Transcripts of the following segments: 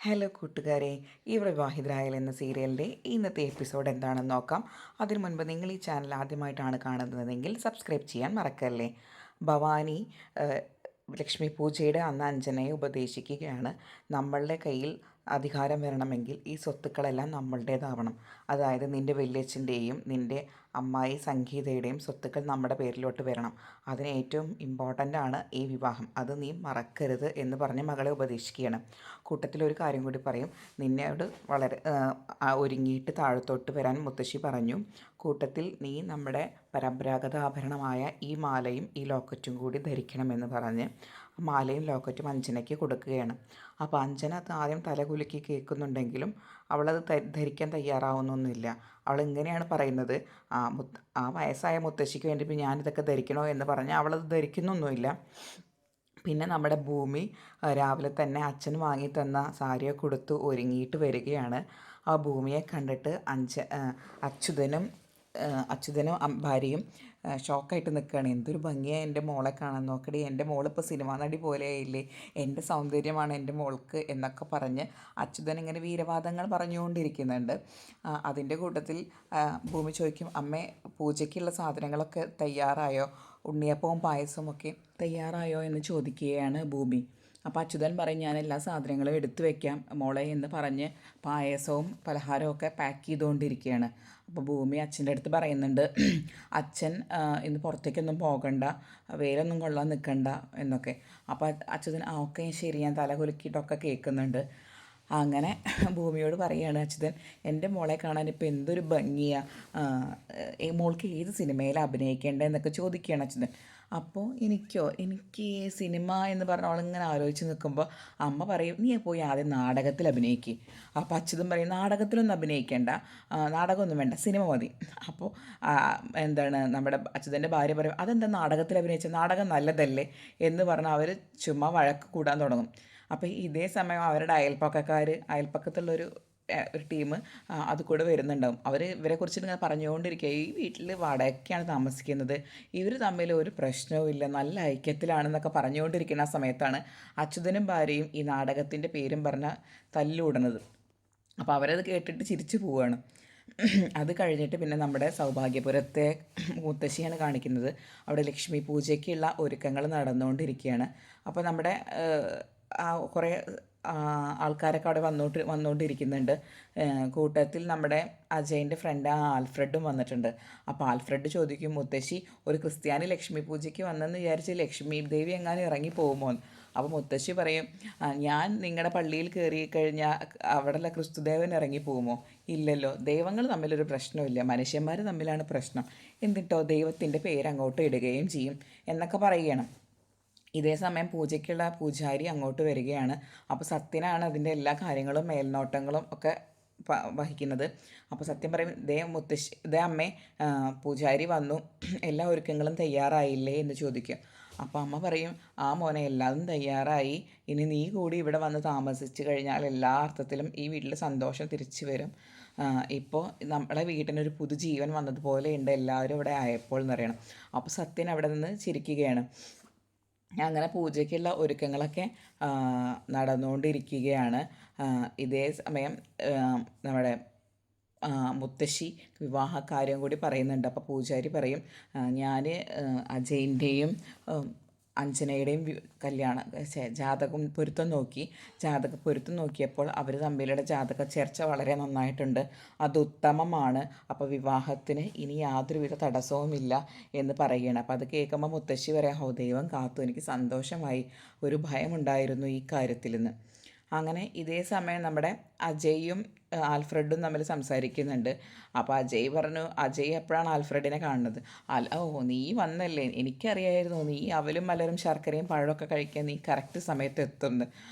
Hello കൂട്ടുകാരെ, ഈ വിവാഹിതരായൽ എന്ന സീരിയലിൻ്റെ ഇന്നത്തെ എപ്പിസോഡ് എന്താണെന്ന് നോക്കാം. അതിനു മുൻപ് നിങ്ങൾ ഈ ചാനൽ ആദ്യമായിട്ടാണ് കാണുന്നതെങ്കിൽ സബ്സ്ക്രൈബ് ചെയ്യാൻ മറക്കല്ലേ. ഭവാനി ലക്ഷ്മി പൂജയുടെ അന്ന് അഞ്ജനയെ ഉപദേശിക്കുകയാണ്. നമ്മളുടെ കയ്യിൽ അധികാരം വരണമെങ്കിൽ ഈ സ്വത്തുക്കളെല്ലാം നമ്മളുടേതാവണം. അതായത് നിൻ്റെ വല്യച്ഛൻ്റെയും നിൻ്റെ അമ്മായി സംഗീതയുടെയും സ്വത്തുക്കൾ നമ്മുടെ പേരിലോട്ട് വരണം. അതിന് ഏറ്റവും ഇമ്പോർട്ടൻ്റ് ആണ് ഈ വിവാഹം, അത് നീ മറക്കരുത് എന്ന് പറഞ്ഞ് മകളെ ഉപദേശിക്കുകയാണ്. കൂട്ടത്തിലൊരു കാര്യം കൂടി പറയും. നിന്നോട് വളരെ ഒരുങ്ങിയിട്ട് താഴത്തോട്ട് വരാൻ മുത്തശ്ശി പറഞ്ഞു. കൂട്ടത്തിൽ നീ നമ്മുടെ പരമ്പരാഗത ആഭരണമായ ഈ മാലയും ഈ ലോക്കറ്റും കൂടി ധരിക്കണമെന്ന് പറഞ്ഞ് മാലയും ലോക്കറ്റും അഞ്ജനയ്ക്ക് കൊടുക്കുകയാണ്. അപ്പോൾ അഞ്ജന അത് ആദ്യം തലകുലുക്കി കേൾക്കുന്നുണ്ടെങ്കിലും അവളത് ധരിക്കാൻ തയ്യാറാവുന്നൊന്നുമില്ല. അവൾ ഇങ്ങനെയാണ് പറയുന്നത്, ആ വയസ്സായ മുത്തശ്ശിക്ക് വേണ്ടി ഇപ്പോൾ ഞാനിതൊക്കെ ധരിക്കണോ എന്ന് പറഞ്ഞ് അവളത് ധരിക്കുന്നൊന്നുമില്ല. പിന്നെ നമ്മുടെ ഭൂമി രാവിലെ തന്നെ അച്ഛൻ വാങ്ങി തന്ന സാരിയൊക്കെ കൊടുത്ത് ഒരുങ്ങിയിട്ട് വരികയാണ്. ആ ഭൂമിയെ കണ്ടിട്ട് അച്യുതനും ഭാര്യയും ഷോക്കായിട്ട് നിൽക്കുകയാണ്. എന്തൊരു ഭംഗിയാണ് എൻ്റെ മോളെ കാണാൻ, നോക്കടി എൻ്റെ മോളിപ്പോൾ സിനിമാ നടി പോലെയായില്ലേ, എൻ്റെ സൗന്ദര്യമാണ് എൻ്റെ മോൾക്ക് എന്നൊക്കെ പറഞ്ഞ് അച്യുതൻ ഇങ്ങനെ വീരവാദങ്ങൾ പറഞ്ഞുകൊണ്ടിരിക്കുന്നുണ്ട്. അതിൻ്റെ കൂട്ടത്തിൽ ഭൂമി ചോദിക്കും, അമ്മേ പൂജയ്ക്കുള്ള സാധനങ്ങളൊക്കെ തയ്യാറായോ, ഉണ്ണിയപ്പവും പായസവും ഒക്കെ തയ്യാറായോ എന്ന് ചോദിക്കുകയാണ് ഭൂമി. അപ്പോൾ അച്യുതൻ പറയും, ഞാൻ എല്ലാ സാധനങ്ങളും എടുത്തു വെക്കാം മോളെ എന്ന് പറഞ്ഞ് പായസവും പലഹാരവും ഒക്കെ പാക്ക് ചെയ്തുകൊണ്ടിരിക്കുകയാണ്. അപ്പോൾ ഭൂമി അച്ഛൻ്റെ അടുത്ത് പറയുന്നുണ്ട്, അച്ഛൻ ഇന്ന് പുറത്തേക്കൊന്നും പോകണ്ട, വെയിലൊന്നും കൊള്ളാൻ നിൽക്കണ്ട എന്നൊക്കെ. അപ്പോൾ അച്യുതൻ ഓക്കെ ശരി, ഞാൻ തല കുലുക്കിയിട്ടൊക്കെ കേൾക്കുന്നുണ്ട്. അങ്ങനെ ഭൂമിയോട് പറയുകയാണ് അച്യുതൻ, എൻ്റെ മോളെ കാണാൻ ഇപ്പോൾ എന്തൊരു ഭംഗിയാണ്, മോൾക്ക് ഏത് സിനിമയിൽ അഭിനയിക്കേണ്ടതെന്നൊക്കെ ചോദിക്കുകയാണ് അച്യുതൻ. അപ്പോൾ എനിക്ക് സിനിമ എന്ന് പറഞ്ഞ അവളിങ്ങനെ ആലോചിച്ച് നിൽക്കുമ്പോൾ അമ്മ പറയും, നീ പോയി ആദ്യം നാടകത്തിൽ അഭിനയിക്കുക. അപ്പോൾ അച്യുതൻ പറയും, നാടകത്തിലൊന്നും അഭിനയിക്കേണ്ട, നാടകമൊന്നും വേണ്ട, സിനിമ മതി. അപ്പോൾ നമ്മുടെ അച്യുതൻ്റെ ഭാര്യ പറയും, അതെന്താ നാടകത്തിൽ അഭിനയിച്ച, നാടകം നല്ലതല്ലേ എന്ന് പറഞ്ഞാൽ അവർ ചുമ്മാ വഴക്ക് കൂടാൻ തുടങ്ങും. അപ്പോൾ ഇതേ സമയം അവരുടെ അയൽപ്പക്കത്തുള്ളൊരു ടീം അത് കൂടെ വരുന്നുണ്ടാവും. അവർ ഇവരെക്കുറിച്ചിട്ട് ഇങ്ങനെ പറഞ്ഞുകൊണ്ടിരിക്കുക, ഈ വീട്ടിൽ വാടകയ്ക്കാണ് താമസിക്കുന്നത്, ഇവർ തമ്മിൽ ഒരു പ്രശ്നവുമില്ല, നല്ല ഐക്യത്തിലാണെന്നൊക്കെ പറഞ്ഞുകൊണ്ടിരിക്കുന്ന ആ സമയത്താണ് അച്യുതനും ഭാര്യയും ഈ നാടകത്തിൻ്റെ പേരും പറഞ്ഞ തല്ലൂടുന്നത്. അപ്പോൾ അവരത് കേട്ടിട്ട് ചിരിച്ചു പോവുകയാണ്. അത് കഴിഞ്ഞിട്ട് പിന്നെ നമ്മുടെ സൗഭാഗ്യപുരത്തെ മുത്തശ്ശിയാണ് കാണിക്കുന്നത്. അവിടെ ലക്ഷ്മി പൂജയ്ക്കുള്ള ഒരുക്കങ്ങൾ നടന്നുകൊണ്ടിരിക്കുകയാണ്. അപ്പോൾ നമ്മുടെ കുറേ ആൾക്കാരൊക്കെ അവിടെ വന്നുകൊണ്ടിരിക്കുന്നുണ്ട്. കൂട്ടത്തിൽ നമ്മുടെ അജയിൻ്റെ ഫ്രണ്ട് ആൽഫ്രഡും വന്നിട്ടുണ്ട്. അപ്പോൾ ആൽഫ്രഡ് ചോദിക്കും, മുത്തശ്ശി ഒരു ക്രിസ്ത്യാനി ലക്ഷ്മി പൂജയ്ക്ക് വന്നെന്ന് വിചാരിച്ച് ലക്ഷ്മി ദേവി എങ്ങാനും ഇറങ്ങി പോകുമോ? അപ്പോൾ മുത്തശ്ശി പറയും, ഞാൻ നിങ്ങളുടെ പള്ളിയിൽ കയറി കഴിഞ്ഞാൽ അവിടെയുള്ള ക്രിസ്തുദേവൻ ഇറങ്ങി പോകുമോ? ഇല്ലല്ലോ, ദൈവങ്ങൾ തമ്മിലൊരു പ്രശ്നമില്ല, മനുഷ്യന്മാർ തമ്മിലാണ് പ്രശ്നം, എന്നിട്ടോ ദൈവത്തിൻ്റെ പേര് അങ്ങോട്ട് ഇടുകയും ചെയ്യും എന്നൊക്കെ പറയുകയാണ്. ഇതേ സമയം പൂജയ്ക്കുള്ള പൂജാരി അങ്ങോട്ട് വരികയാണ്. അപ്പോൾ സത്യനാണ് അതിൻ്റെ എല്ലാ കാര്യങ്ങളും മേൽനോട്ടങ്ങളും ഒക്കെ വഹിക്കുന്നത്. അപ്പോൾ സത്യം പറയും, ഇതേ അമ്മേ, പൂജാരി വന്നു, എല്ലാ ഒരുക്കങ്ങളും തയ്യാറായില്ലേ എന്ന് ചോദിക്കും. അപ്പോൾ അമ്മ പറയും, ആ മോനെ എല്ലാതും തയ്യാറായി, ഇനി നീ കൂടി ഇവിടെ വന്ന് താമസിച്ച് കഴിഞ്ഞാൽ എല്ലാ അർത്ഥത്തിലും ഈ വീട്ടിൽ സന്തോഷം തിരിച്ചു വരും. ഇപ്പോൾ നമ്മുടെ വീട്ടിനൊരു പുതുജീവൻ വന്നതുപോലെയുണ്ട് എല്ലാവരും ഇവിടെ ആയപ്പോൾ എന്ന് പറയണം. അപ്പോൾ സത്യൻ അവിടെ നിന്ന് ചിരിക്കുകയാണ്. അങ്ങനെ പൂജയ്ക്കുള്ള ഒരുക്കങ്ങളൊക്കെ നടന്നുകൊണ്ടിരിക്കുകയാണ്. ഇതേ സമയം നമ്മുടെ മുത്തശ്ശി വിവാഹക്കാര്യം കൂടി പറയുന്നുണ്ട്. അപ്പോൾ പൂജാരി പറയും, ഞാൻ അജയിൻ്റെയും അഞ്ജനയുടെയും ജാതക പൊരുത്തം നോക്കിയപ്പോൾ അവർ തമ്മിലുള്ള ജാതക ചർച്ച വളരെ നന്നായിട്ടുണ്ട്, അത് ഉത്തമമാണ്. അപ്പോൾ വിവാഹത്തിന് ഇനി യാതൊരുവിധ തടസ്സവുമില്ല എന്ന് പറയുകയാണ്. അപ്പോൾ അത് കേൾക്കുമ്പോൾ മുത്തശ്ശി പറയാം, ദൈവം കാത്തു, എനിക്ക് സന്തോഷമായി, ഒരു ഭയമുണ്ടായിരുന്നു ഈ കാര്യത്തിൽ നിന്ന്. അങ്ങനെ ഇതേ സമയം നമ്മുടെ അജയും ആൽഫ്രഡും തമ്മിൽ സംസാരിക്കുന്നുണ്ട്. അപ്പോൾ അജയ് എപ്പോഴാണ് ആൽഫ്രഡിനെ കാണുന്നത്, നീ വന്നല്ലേ, എനിക്കറിയായിരുന്നു നീ അവലും മലരും ശർക്കരയും പഴമൊക്കെ കഴിക്കാൻ നീ കറക്റ്റ് സമയത്ത് എത്തുന്നത്.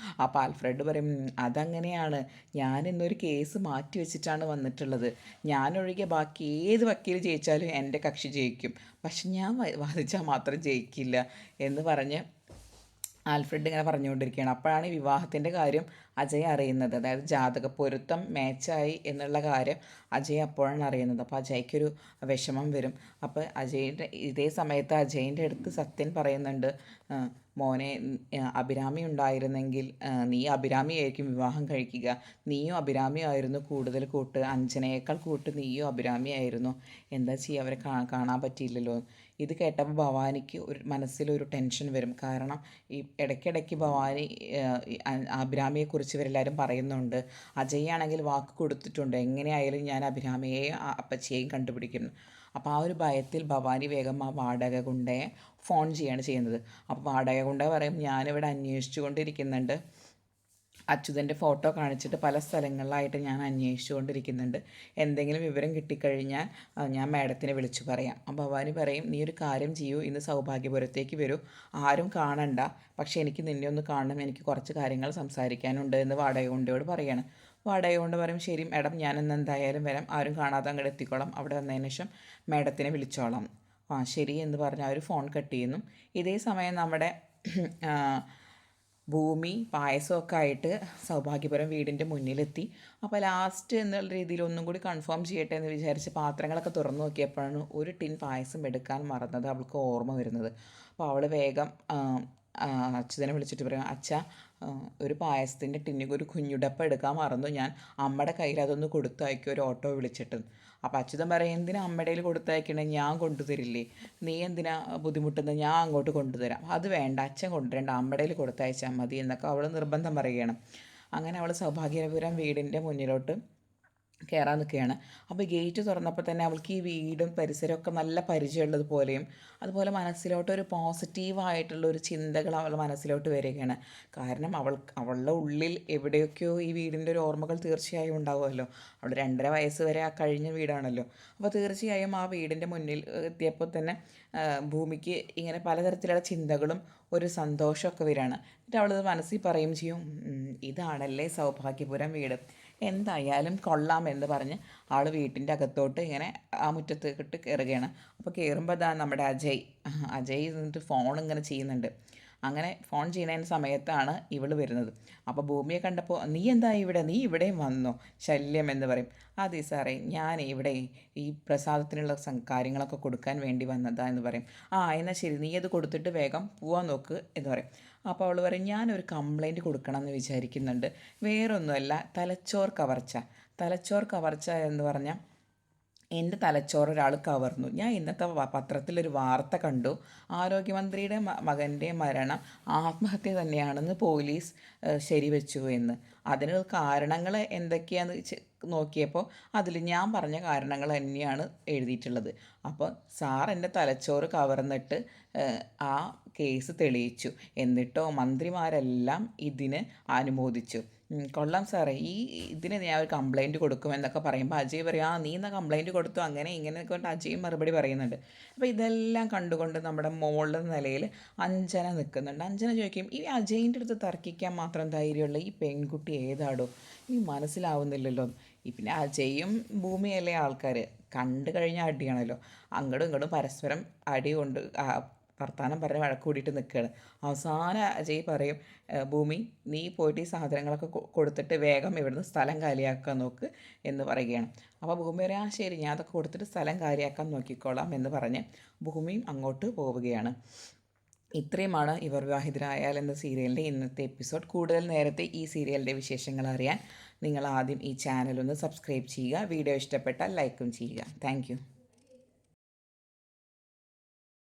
അപ്പോൾ ആൽഫ്രഡ് പറയും, അതങ്ങനെയാണ്, ഞാൻ ഇന്നൊരു കേസ് മാറ്റി വെച്ചിട്ടാണ് വന്നിട്ടുള്ളത്, ഞാനൊഴികെ ബാക്കി ഏത് വക്കീൽ ജയിച്ചാലും എൻ്റെ കക്ഷി ജയിക്കും, പക്ഷെ ഞാൻ വാദിച്ചാൽ മാത്രം ജയിക്കില്ല എന്ന് പറഞ്ഞ് ആൽഫ്രഡ് ഇങ്ങനെ പറഞ്ഞുകൊണ്ടിരിക്കുകയാണ്. അപ്പോഴാണ് ഈ വിവാഹത്തിൻ്റെ കാര്യം അജയ് അറിയുന്നത്. അതായത് ജാതക പൊരുത്തം മാച്ചായി എന്നുള്ള കാര്യം അജയ് അപ്പോഴാണ് അറിയുന്നത്. അപ്പോൾ അജയ്ക്കൊരു വിഷമം വരും. അപ്പോൾ അജയിൻ്റെ ഇതേ സമയത്ത് അജയിൻ്റെ അടുത്ത് സത്യൻ പറയുന്നുണ്ട്, മോനെ അഭിരാമി ഉണ്ടായിരുന്നെങ്കിൽ നീ അഭിരാമിയായിരിക്കും വിവാഹം കഴിക്കുക. നീയും അഭിരാമിയായിരുന്നു കൂടുതൽ കൂട്ട്, അഞ്ജനയേക്കാൾ കൂട്ട് നീയും അഭിരാമിയായിരുന്നു. എന്താ ചെയ്യുക, അവരെ കാണാൻ പറ്റിയില്ലല്ലോ. ഇത് കേട്ടപ്പോൾ ഭവാനിക്ക് ഒരു മനസ്സിലൊരു ടെൻഷൻ വരും. കാരണം ഈ ഇടയ്ക്കിടയ്ക്ക് ഭവാനി അഭിരാമിയെക്കുറിച്ച് ഇവരെല്ലാവരും പറയുന്നുണ്ട്. അജയ് ആണെങ്കിൽ വാക്ക് കൊടുത്തിട്ടുണ്ട്, എങ്ങനെയായാലും ഞാൻ അഭിരാമിയെയും അപ്പച്ചിയെയും കണ്ടുപിടിക്കുന്നു. അപ്പോൾ ആ ഒരു ഭയത്തിൽ ഭവാനി വേഗം ആ വാടക ഗുണ്ടയെ ഫോൺ ചെയ്യാണ് ചെയ്യുന്നത്. അപ്പോൾ വാടക ഗുണ്ട പറയും, ഞാനിവിടെ അന്വേഷിച്ചു കൊണ്ടിരിക്കുന്നുണ്ട്, അച്യുതൻ്റെ ഫോട്ടോ കാണിച്ചിട്ട് പല സ്ഥലങ്ങളിലായിട്ട് ഞാൻ അന്വേഷിച്ചു കൊണ്ടിരിക്കുന്നുണ്ട്, എന്തെങ്കിലും വിവരം കിട്ടിക്കഴിഞ്ഞാൽ ഞാൻ മാഡത്തിനെ വിളിച്ചു പറയാം. അപ്പോൾ ഭവാനി പറയും, നീ ഒരു കാര്യം ചെയ്യൂ, ഇന്ന് സൗഭാഗ്യപുരത്തേക്ക് വരൂ, ആരും കാണണ്ട, പക്ഷേ എനിക്ക് നിന്നെ ഒന്ന് കാണണം, എനിക്ക് കുറച്ച് കാര്യങ്ങൾ സംസാരിക്കാനുണ്ട് എന്ന് വാടക കൊണ്ടയോട് പറയാണ്. വാടക കൊണ്ട് പറയും, ശരി മാഡം, ഞാനിന്ന് എന്തായാലും വരാം, ആരും കാണാതെ അങ്ങോട്ട് എത്തിക്കോളാം, അവിടെ വന്നതിന് ശേഷം മാഡത്തിനെ വിളിച്ചോളാം. ആ ശരി എന്ന് പറഞ്ഞ് അവർ ഫോൺ കട്ട് ചെയ്യുന്നു. ഇതേ സമയം നമ്മുടെ ഭൂമി പായസമൊക്കെ ആയിട്ട് സൗഭാഗ്യപുരം വീടിൻ്റെ മുന്നിലെത്തി. അപ്പോൾ ലാസ്റ്റ് എന്നുള്ള രീതിയിൽ ഒന്നും കൂടി കൺഫേം ചെയ്യട്ടെ എന്ന് വിചാരിച്ച് പാത്രങ്ങളൊക്കെ തുറന്നു നോക്കിയപ്പോഴാണ് ഒരു ടിൻ പായസം എടുക്കാൻ മറന്നത് അവൾക്ക് ഓർമ്മ വരുന്നത്. അപ്പോൾ അവൾ വേഗം അച്യുതനെ വിളിച്ചിട്ട് പറയും, അച്ഛാ ഒരു പായസത്തിൻ്റെ ടിന്നിക്ക് ഒരു കുഞ്ഞുടപ്പ എടുക്കാൻ മറന്നു ഞാൻ, അമ്മയുടെ കയ്യിൽ അതൊന്ന് കൊടുത്തയക്കും ഒരു ഓട്ടോ വിളിച്ചിട്ട്. അപ്പോൾ അച്യുതൻ പറയും, എന്തിനാ അമ്മയുടെ കയ്യിൽ കൊടുത്തയക്കണേ, ഞാൻ കൊണ്ടുതരില്ലേ, നീ എന്തിനാ ബുദ്ധിമുട്ടുന്നത്, ഞാൻ അങ്ങോട്ട് കൊണ്ടുതരാം. അത് വേണ്ട, അച്ഛൻ കൊണ്ടുവരേണ്ട, അമ്മയുടെ കയ്യിൽ കൊടുത്തയച്ചാൽ മതി എന്നൊക്കെ അവൾ നിർബന്ധം പറയുകയാണ്. അങ്ങനെ അവൾ സൗഭാഗ്യപുരം വീടിൻ്റെ മുന്നിലോട്ട് കയറാൻ നിൽക്കുകയാണ്. അപ്പോൾ ഗേറ്റ് തുറന്നപ്പോൾ തന്നെ അവൾക്ക് ഈ വീടും പരിസരമൊക്കെ നല്ല പരിചയമുള്ളത് പോലെയും അതുപോലെ മനസ്സിലോട്ടൊരു പോസിറ്റീവായിട്ടുള്ളൊരു ചിന്തകൾ അവളുടെ മനസ്സിലോട്ട് വരികയാണ്. കാരണം അവളുടെ ഉള്ളിൽ എവിടെയൊക്കെയോ ഈ വീടിൻ്റെ ഒരു ഓർമ്മകൾ തീർച്ചയായും ഉണ്ടാവുമല്ലോ. അവൾ 2.5 വയസ്സ് വരെ ആ കഴിഞ്ഞ വീടാണല്ലോ. അപ്പോൾ തീർച്ചയായും ആ വീടിൻ്റെ മുന്നിൽ എത്തിയപ്പോൾ തന്നെ ഭൂമിക്ക് ഇങ്ങനെ പലതരത്തിലുള്ള ചിന്തകളും ഒരു സന്തോഷമൊക്കെ വരികയാണ്. എന്നിട്ട് അവളത് മനസ്സിൽ പറയുകയും ചെയ്യും, ഇതാണല്ലേ സൗഭാഗ്യപുരം വീട്, എന്തായാലും കൊള്ളാമെന്ന് പറഞ്ഞ് ആൾ വീട്ടിൻ്റെ അകത്തോട്ട് ഇങ്ങനെ ആ മുറ്റത്തേക്കിട്ട് കയറുകയാണ്. അപ്പോൾ കയറുമ്പോൾ അതാ നമ്മുടെ അജയ് നിന്നിട്ട് ഫോൺ ഇങ്ങനെ ചെയ്യുന്നുണ്ട്. അങ്ങനെ ഫോൺ ചെയ്യുന്ന സമയത്താണ് ഇവൾ വരുന്നത്. അപ്പോൾ ഭൂമിയെ കണ്ടപ്പോൾ, നീ എന്താ ഇവിടെ, നീ ഇവിടെയും വന്നോ, ശല്യം എന്ന് പറയും. അതെ സാറേ, ഞാൻ ഇവിടെ ഈ പ്രസാദത്തിനുള്ള കാര്യങ്ങളൊക്കെ കൊടുക്കാൻ വേണ്ടി വന്നതാ എന്ന് പറയും. എന്നാൽ ശരി, നീ അത് കൊടുത്തിട്ട് വേഗം പോവാൻ നോക്ക് എന്ന് പറയും. അപ്പോൾ അവൾ പറയും, ഞാനൊരു കംപ്ലൈൻറ്റ് കൊടുക്കണം എന്ന് വിചാരിക്കുന്നുണ്ട്, വേറൊന്നുമല്ല, തലച്ചോർ കവർച്ച എന്ന് പറഞ്ഞാൽ എൻ്റെ തലച്ചോറ് ഒരാൾ കവർന്നു. ഞാൻ ഇന്നത്തെ പത്രത്തിലൊരു വാർത്ത കണ്ടു, ആരോഗ്യമന്ത്രിയുടെ മകൻ്റെ മരണം ആത്മഹത്യ തന്നെയാണെന്ന് പോലീസ് ശരിവെച്ചു എന്ന്. അതിന് കാരണങ്ങൾ എന്തൊക്കെയാണെന്ന് നോക്കിയപ്പോൾ അതിൽ ഞാൻ പറഞ്ഞ കാരണങ്ങൾ തന്നെയാണ് എഴുതിയിട്ടുള്ളത്. അപ്പോൾ സാർ എൻ്റെ തലച്ചോറ് കവർന്നിട്ട് ആ കേസ് തെളിയിച്ചു, എന്നിട്ടോ മന്ത്രിമാരെല്ലാം ഇതിന് അനുമോദിച്ചു. കൊള്ളാം സാറേ, ഇതിന് ഞാൻ ഒരു കംപ്ലൈൻറ്റ് കൊടുക്കുമെന്നൊക്കെ പറയുമ്പോൾ അജയ് പറയും, നീ എന്നാ കംപ്ലൈൻറ്റ് കൊടുത്തു, അങ്ങനെ ഇങ്ങനെയൊക്കെ കൊണ്ട് അജയും മറുപടി പറയുന്നുണ്ട്. അപ്പോൾ ഇതെല്ലാം കണ്ടുകൊണ്ട് നമ്മുടെ മോളുടെ നിലയിൽ അഞ്ജന നിൽക്കുന്നുണ്ട്. അഞ്ജന ചോദിക്കും, ഈ അജയിൻ്റെ അടുത്ത് തർക്കിക്കാൻ മാത്രം ധൈര്യമുള്ള ഈ പെൺകുട്ടി ഏതാടോ, ഈ മനസ്സിലാവുന്നില്ലല്ലോ. പിന്നെ അജയും ഭൂമിയല്ലേ ആൾക്കാർ, കണ്ടു കഴിഞ്ഞാൽ അടിയാണല്ലോ, അങ്ങോട്ടും ഇങ്ങോട്ടും പരസ്പരം അടി കൊണ്ട് വർത്താനം പറഞ്ഞ് വഴക്ക് കൂടിയിട്ട് നിൽക്കുകയാണ്. അവസാനം അജയ് പറയും, ഭൂമി നീ പോയിട്ട് ഈ സാധനങ്ങളൊക്കെ കൊടുത്തിട്ട് വേഗം ഇവിടുന്ന് സ്ഥലം കാലിയാക്കാൻ നോക്ക് എന്ന് പറയുകയാണ്. അപ്പോൾ ഭൂമി പറയാം, ശരി, ഞാൻ അതൊക്കെ കൊടുത്തിട്ട് സ്ഥലം കാലിയാക്കാൻ നോക്കിക്കോളാം എന്ന് പറഞ്ഞ് ഭൂമിയും അങ്ങോട്ട് പോവുകയാണ്. ഇത്രയുമാണ് ഇവർ വിവാഹിതരായാൽ എന്ന സീരിയലിൻ്റെ ഇന്നത്തെ എപ്പിസോഡ്. കൂടുതൽ നേരത്തെ ഈ സീരിയലിൻ്റെ വിശേഷങ്ങൾ അറിയാൻ നിങ്ങൾ ആദ്യം ഈ ചാനൽ ഒന്ന് സബ്സ്ക്രൈബ് ചെയ്യുക. വീഡിയോ ഇഷ്ടപ്പെട്ടാൽ ലൈക്കും ചെയ്യുക. താങ്ക്